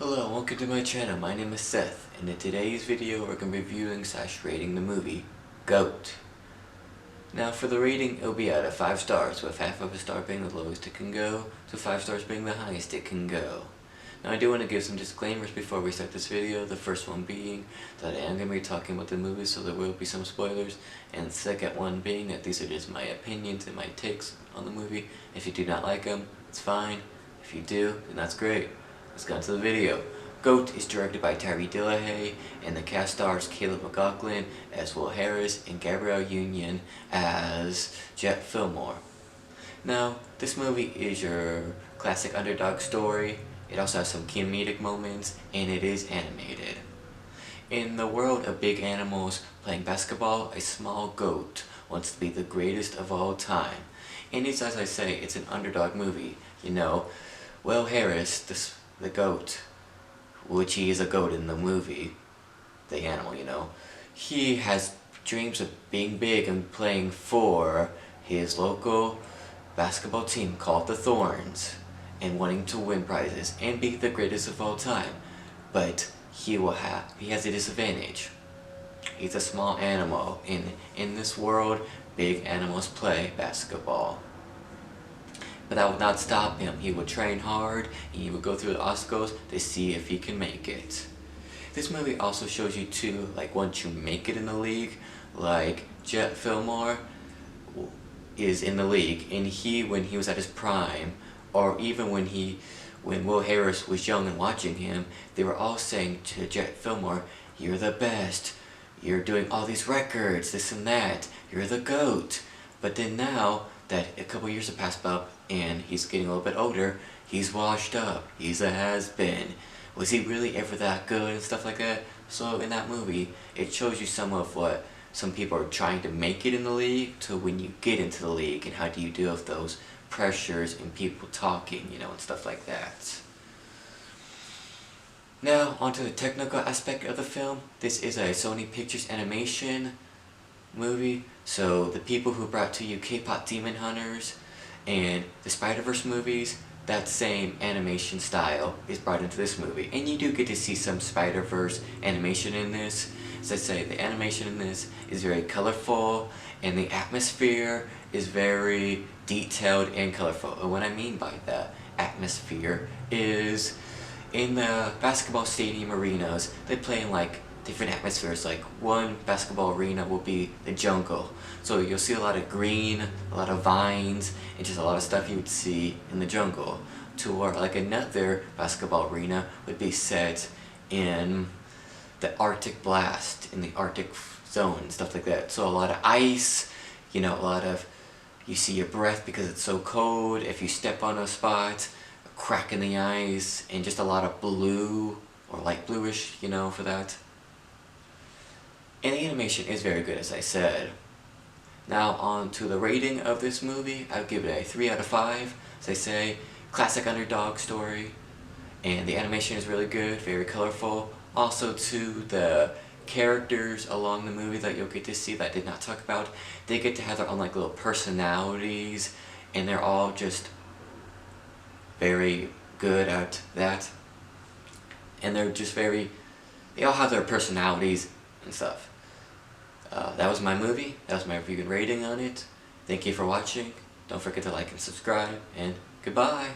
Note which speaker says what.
Speaker 1: Hello, welcome to my channel. My name is Seth, and in today's video we're going to be reviewing / rating the movie GOAT. Now for the rating, it'll be out of 5 stars, with half of a star being the lowest it can go, to 5 stars being the highest it can go. Now I do want to give some disclaimers before we start this video, the first one being that I am going to be talking about the movie, so there will be some spoilers, and the second one being that these are just my opinions and my takes on the movie. If you do not like them, it's fine. If you do, then that's great. Let's go into the video. GOAT is directed by Tyree Dillehay, and the cast stars Caleb McLaughlin as Will Harris and Gabrielle Union as Jet Fillmore. Now, this movie is your classic underdog story. It also has some comedic moments, and it is animated. In the world of big animals playing basketball, a small goat wants to be the greatest of all time. And it's, as I say, it's an underdog movie. You know, Will Harris, the goat, which he is a goat in the movie, the animal, you know, he has dreams of being big and playing for his local basketball team called the Thorns, and wanting to win prizes and be the greatest of all time. But he has a disadvantage. He's a small animal. In this world, big animals play basketball. But that would not stop him. He would train hard, and he would go through the obstacles to see if he can make it. This movie also shows you too, like, once you make it in the league, like Jet Fillmore is in the league, and when he was at his prime, or even when Will Harris was young and watching him, they were all saying to Jet Fillmore, "You're the best, you're doing all these records, this and that, you're the GOAT." But then now that a couple years have passed up and he's getting a little bit older, he's washed up, he's a has-been. Was he really ever that good and stuff like that? So in that movie, it shows you some of what some people are trying to make it in the league to when you get into the league, and how do you deal with those pressures and people talking, you know, and stuff like that. Now, onto the technical aspect of the film. This is a Sony Pictures Animation movie, so the people who brought to you K-Pop Demon Hunters and the Spider-Verse movies, that same animation style is brought into this movie. And you do get to see some Spider-Verse animation in this. As I say, the animation in this is very colorful, and the atmosphere is very detailed and colorful. And what I mean by that atmosphere is, in the basketball stadium arenas, they play in like different atmospheres. Like one basketball arena will be the jungle, so you'll see a lot of green, a lot of vines, and just a lot of stuff you would see in the jungle. Or like another basketball arena would be set in the Arctic blast, in the Arctic zone, stuff like that. So a lot of ice, you know, you see your breath because it's so cold if you step on a spot, a crack in the ice, and just a lot of blue or light bluish, you know, for that. And the animation is very good, as I said. Now on to the rating of this movie. I'll give it a 3 out of 5. As I say, classic underdog story. And the animation is really good, very colorful. Also too, the characters along the movie that you'll get to see that I did not talk about, they get to have their own like little personalities, and they're all just very good at that. And they're just they all have their personalities and stuff. That was my movie. That was my review and rating on it. Thank you for watching. Don't forget to like and subscribe, and goodbye!